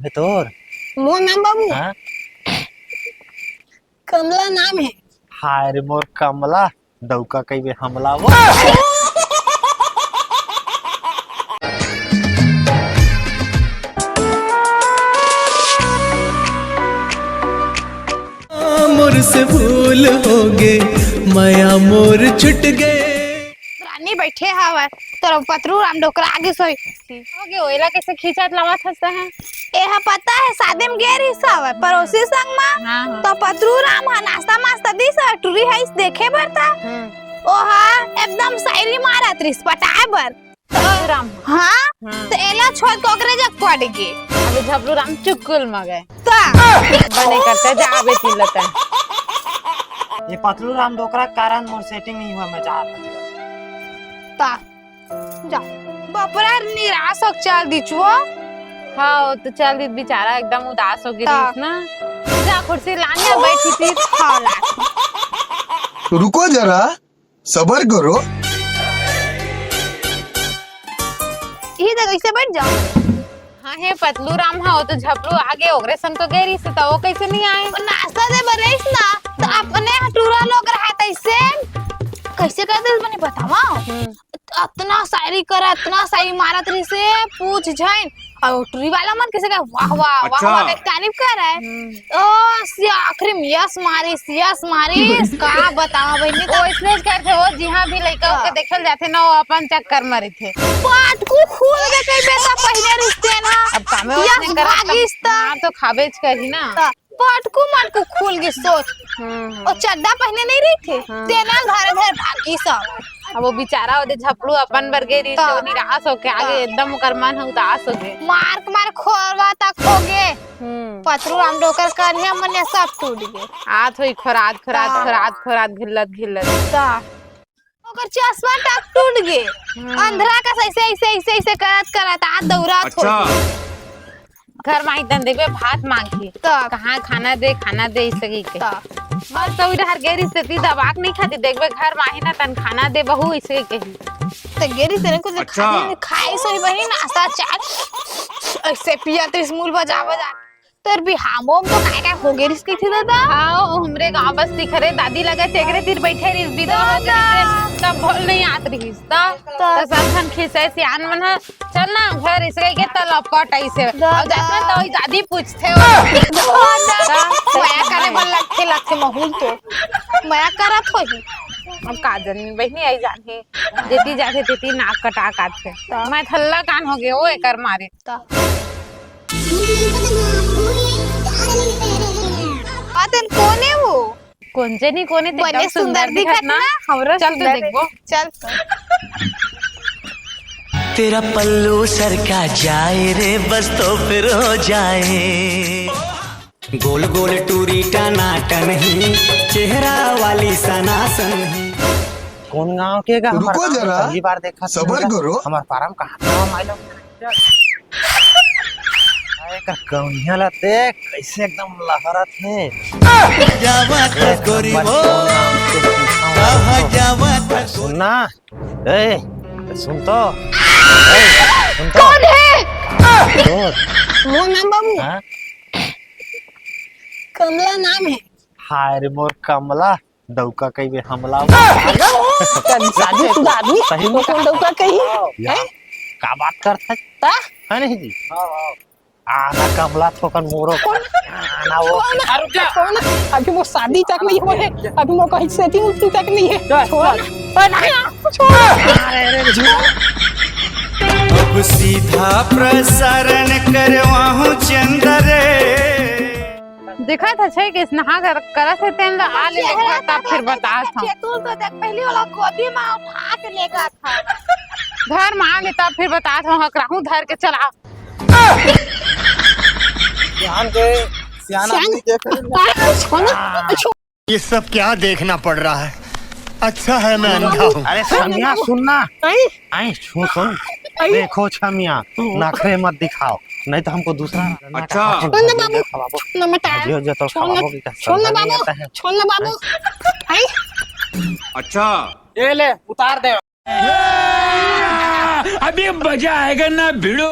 नाम है तोर? मोर नाम बाबू हाँ? कमला नाम है। हाय रे मोर कमला, दौका कई बे हमला वो। मोर से भूल हो गे, माया मोर छुट गए। रानी बैठे हवा तोर पतरू राम डोकरा आगे सोई ओके ओइला कैसे खींचत लावत हंसता है। एहा पता है शादी में गेर हिस्सा हवा पड़ोसी संग में। हाँ। तो पतरू राम हा नाश्ता मास्ता दी सा टूरी है इस देखे बरता ओहा एकदम शायरी मारा त्रिस पटाए बर राम हाँ तो एला छोड़ कोकरे जग पड़ गए। अबे झबरू राम चुकुल में गए ता बने करते जाबे तिलता। ये पतलू राम डोकरा के कारण मोर सेटिंग नहीं हुआ, मैं जा ता जा बपरा निराश हो चल दिचो। हाँ तो चल दी बेचारा एकदम उदास हो गई ता। ना। जा कुर्सी लानिया बैठी थी खाला। रुको जरा, सबर करो। ये तो कैसे बैठ जाओ। हाँ है पतलू राम हाँ तो झबरू आगे ओगरे संग तो गई से तो वो कैसे नहीं आए। नाश्ता दे बरेस ना तो अपने टूरा लोग रहा तैसे कैसे करते बने बतावा। इतना शायरी करा इतना शायरी मारत रही से पूछ जाइन और टूरी वाला मन कैसे कहा वाह वाह वाह वाह के तारीफ कर रहा है। ओ सिया आखिरी में यस मारिस का बतावा बहनी वो इसने करते वो जहाँ भी लड़का के देखल जाते ना वो अपन चक्कर मारे थे। पाट को खून के कई बेटा पहले रिश्ते ना अब कामे उसने करा हाँ तो खाबेज करी ना पाट को खोल के सोच और चड्डा पहने नहीं रही थे तेना घर भागी सब। अब वो बेचारा ओदे झपड़ू अपन बरगे री तो निराश होके आगे एकदम ओकर मन है उदास हो गए। मार खोरवा तक हो गए पतरू राम डोकर कन्या मन्या सब टूट गए। आत हुई खोरात घिल्लत ओकर चश्मा तक टूट गए। अंधरा का ऐसे करत आ दौरात हो घर माही तन देखबे भात मांगी तो कहाँ खाना दे इसकी के बस तो इधर गेरी से ती दबाक नहीं खाती देखबे घर माही ना तन खाना दे बहु इसके के तो गेरी तेरे को खाए सोई बनी नाश्ता चाय ऐसे पिया तो स्मूल बजा तर भी हामोम तो काय हो गेरी इसकी थी दादा। हाँ हमरे गांव बस दिखरे दादी लगे तेगरे तीर बैठे रही विदा हो गई तब बोल नहीं आत रही तो सब धन खिसे सियान मन चल ना घर इसके के त लपट ऐसे अब जातना तो दादी पूछते हो माया करे बल लगते महूल तो माया करत होही। अब काजन बहनी आई जाने देती जाते देती नाक कटा काट से मैं थल्ला कान हो गए वो एकर मारे अतन कोने वो कोने बने सुंदर दिखत ना हमरा चल तो देखबो चल तेरा पल्लू सरका जाए रे बस तो फिर हो जाए। गोल गोल टूरी टनाटन ही चेहरा वाली सनासन ही। कौन गांव के का रुको जरा, पहली बार देखा सबर करो। हमार फार्म कहां माइलो का कौनिया ला देख कैसे एकदम लहरत है। जावत गोरी वो जावत सुनना ए सुन तो कौन है वो नाम बाबू हाँ? कमला नाम है। हाय रे मोर कमला, दौका कई बे हमला शादी शुदा आदमी सही में कौन दौका कही का बात करता है नहीं जी। आना कमला ठोकन मोरो आना वो कौन अभी वो शादी तक नहीं हुआ है अभी वो कहीं सेटिंग तक नहीं है छोड़ अब सीधा प्रसारण करवाहूं चंदरे। देखा था छे कि नहा कर करत है तेन आ ले तब फिर बता था तू तो देख पहली वाला गोदी में उठा के लेगा था घर में आ ले तब फिर बता था हकराहू धर के चला ये सब क्या देखना पड़ रहा है। अच्छा है मैं अंधा हूँ। अरे छमिया सुनना आई सुन देखो छमिया नखरे मत दिखाओ नहीं तो हमको दूसरा अच्छा छोड़ना बाबू अच्छा ये ले उतार दे। अभी मजा आएगा ना भिड़ो।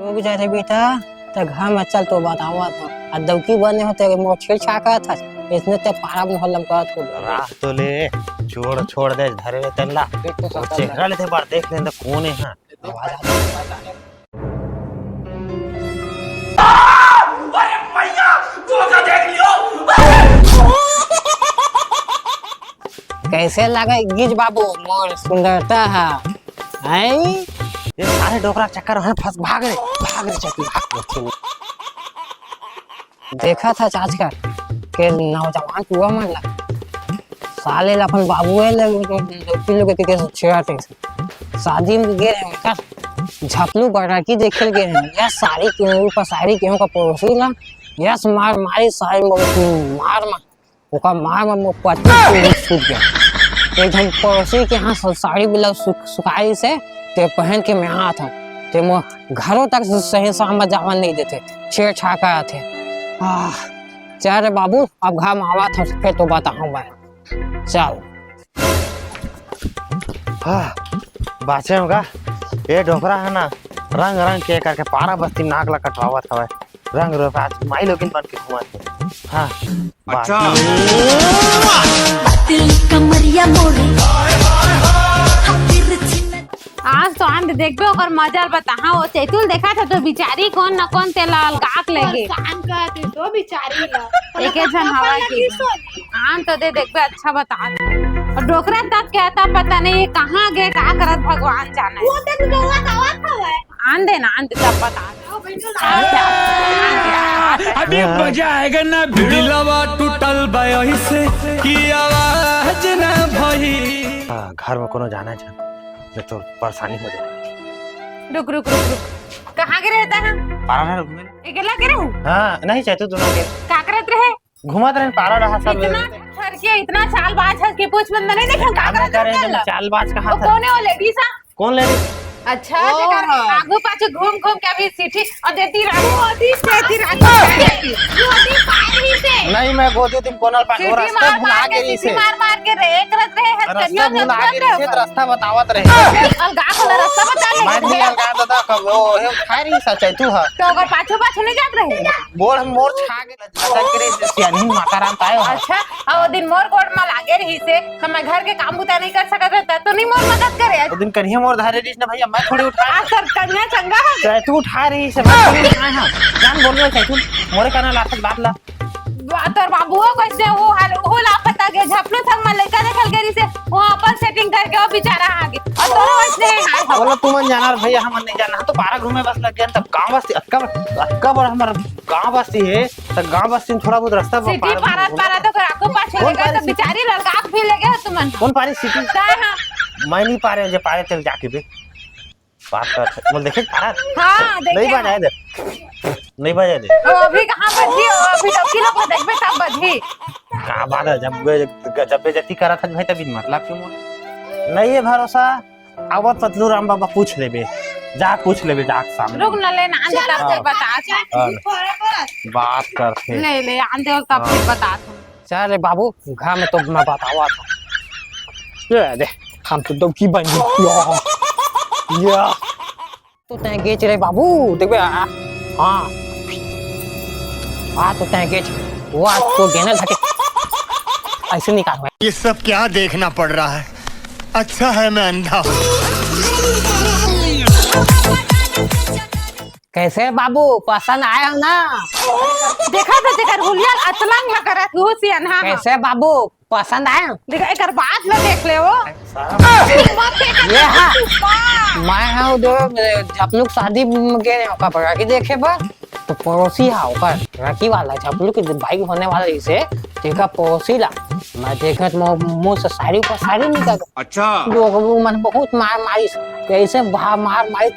रुक जा रे बेटा, तो घर में चल तो बतावा था आ दौकी बने होते मोर छेड़छाड़ करत था इसने ते पारा मोहल्ला करत हो राह तो ले छोड़ दे धरे में तल्ला और चेहरा लेते बार देख ले तो कौन है हां आवाज आता है। कैसे लगा गिज बाबू मोर सुंदरता है आई ये सारे डोकरा चक्कर में फंस भाग रहे चक्की भाग देखा था आजकल के नौजवान कुआ मरला साले अपन बाबू है लोग के छेड़ते शादी में गए हैं का झपलू बड़ा की देखे गए हैं या सारी के ऊपर सारी के का पड़ोसी ना यस मार मारी सारी मार ओका मार में पत्ती सूख गया एकदम पड़ोसी के यहाँ साड़ी ब्लाउज सुखाई से ते पहन के मैं यहाँ था ते मो घरों तक सही शाम जावन नहीं देते छेड़छाड़ कर थे चल बाबू अब घाम आवा था फिर तो बताऊं मैं चल बाचे होगा ये डोकरा है ना रंग रंग के करके पारा बस्ती नाक ला कटवावत हवे रंग रूप आज माई लोगिन बन के घुमाते हां अच्छा कमरिया मोरे आज तो आंध देखबे ओकर मजा बता हां वो चैतुल देखा था तो बिचारी कौन न कौन तेला गाक लगे कान कहते तो बिचारी ला एक जन हवा की आन तो दे देखबे अच्छा बता और डोकरा तक कहता पता नहीं कहां गए का करत भगवान जाने वो देख गवा दावा हवे आन दे सब बता अभी मजा आएगा ना दिलवा टूटल बयही से की आवाज ना भई घर में कोनो जाना चाह नहीं तो परेशानी हो जाए रुक कहां के रहता है पारा रुक में अकेला के रहूं हां नहीं चाहते दोनों के का करत रहे घुमात रहे पारा रहा सब इतना खर्चे इतना चालबाज है कि पूछ बंद नहीं देखा का करत रहे चालबाज कहां था कौन है वो लेडीज कौन लेडीज अच्छा जगह आगू पाछे घूम के अभी सीटी और देती रहू नहीं मैं गोदी तुम कोनल पा और रास्ता भुला गई से मार के रे करत रहे रास्ता भुला गई से रास्ता बतावत रहे अलगा वाला रास्ता बता ले मैं भी अलगा दादा कब वो है खाई रही सच्चाई तू है तो अगर पाछे नहीं जात रहे बोल हम मोर छा के लगा करे सियानी माता राम पायो अच्छा और वो दिन मोर गोड़ में लागे रही से हम घर के काम बुता नहीं कर सकत रहता तो नहीं मोर मदद करे वो दिन कन्हैया मोर धारे रही ना भैया मैं थोड़ी उठा सर कन्या चंगा है चाहे तू उठा रही से मैं थोड़ी उठाए हां जान बोल रहे चाहे तू मोरे काना लात बात ला तोर बाबू कैसे वो लापता गए झपलो संग में लड़का देखल गरी से वहां पर सेटिंग करके वो बेचारा आ गया और तोरो वैसे बोला तू मन जाना भैया हम नहीं जाना तो पारा घूमे बस लग गया तब गांव बस्ती अक्का बड़ा हमारा गांव बस्ती है तो गांव बस्ती में थोड़ा बहुत रास्ता सिटी पारा तो आको पाछे लगा तो बेचारी लड़का भी लगे तुमन कौन पारी सिटी हां मैं नहीं पा रहे जो पारे चल जाके भी बात कर बोल देखे पारा हां देखे नहीं बजाए दे नहीं बजाए दे अभी कहां बजी अभी तो किलो को देखबे तब बजी का बात है जब बेइज्जती करा था भाई तभी मतलब क्यों नहीं है भरोसा आवत पतलू राम बाबा पूछ लेबे जा पूछ लेबे जा सामने रुक न लेना आंदे तब से बता बात करते ले आंदे तब से बता चल बाबू घर में तो मैं बतावा था ये दे हम तो दौकी बन गए या तो तय गेच रे बाबू देखबे हां तो तय गेच वो तो गेनल थके ऐसे निकाल ये सब क्या देखना पड़ रहा है अच्छा है मैं अंधा हूँ कैसे बाबू पसंद आया हो ना देखा था जेकर हुलिया अतलंग करत हो सियन हां कैसे बाबू पसंद आया देखा एकर बात ल देख ले वो ये हाँ मैं हाँ जब लोग शादी में गए कपड़ा की देखे बस तो पड़ोसी हाँ ऊपर रखी वाला जब लोग बाइक होने वाला इसे देखा पड़ोसी ला मैं देखा मुंह से साड़ी ऊपर साड़ी निकल अच्छा लोग मन बहुत मार मारी कैसे मार मारी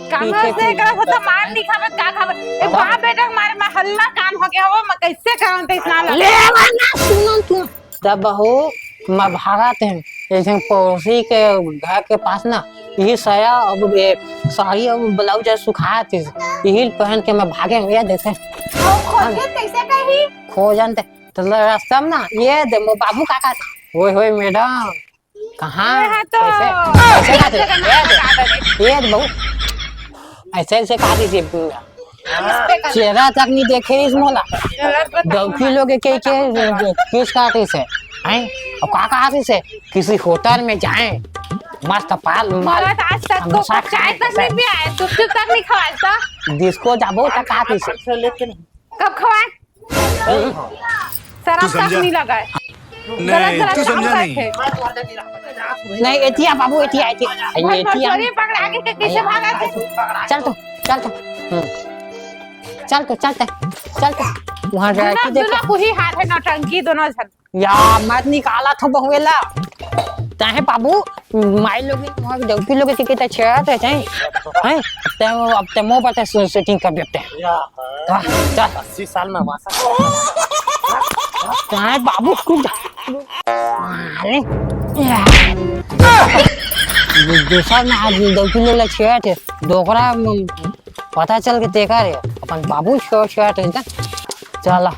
कहां से करा था मार नहीं खावत का खावत ए बाप बेटा मारे में हल्ला कान हो गया वो मैं कैसे कराऊं तो इतना ले वरना सुनो तू तब हो मैं भागत हैं जैसे पड़ोसी के घर के पास ना ये साया अब साड़ी अब ब्लाउज सुखाया थी यही पहन के मैं भागे ये देखे कैसे कही खोजन तो रास्ता में ना ये दे मो बाबू काका ओए होए मैडम कहाँ कैसे कैसे ये दे बहू ऐसे ऐसे काटी से चेहरा तक नहीं देखे इस मोला डॉक्टर लोग के किस काटी से हैं और का काटी से किसी होटल में जाएं मस्त पाल माल मगर आज तक तो चाय तक नहीं पिया है, चुप तक नहीं खवाता। डिस्को जाबो तक काटी से कब खवाए? शराब तक नहीं लगा है। नहीं तू समझा नहीं। नहीं एतिया बाबू एतिया एतिया एतिया चोरी पकड़ा के कैसे भागा थे? चल तो चल तो वहाँ जाके देख दोनों को ही हाथ है नौटंकी दोनों जन। यार मत निकाला तो बहुएला चाहे बाबू माई लोग वहाँ डॉक्टर लोग के कितना छेड़ते हैं हैं अब ते मो बता सेटिंग कर देते हैं चल 80 साल में वासा चाहे बाबू कूद अरे दूसरा ना आज डॉक्टर लोग छेड़ते डोकरा पता चल के देखा रे अपन बाबू छेड़ते चला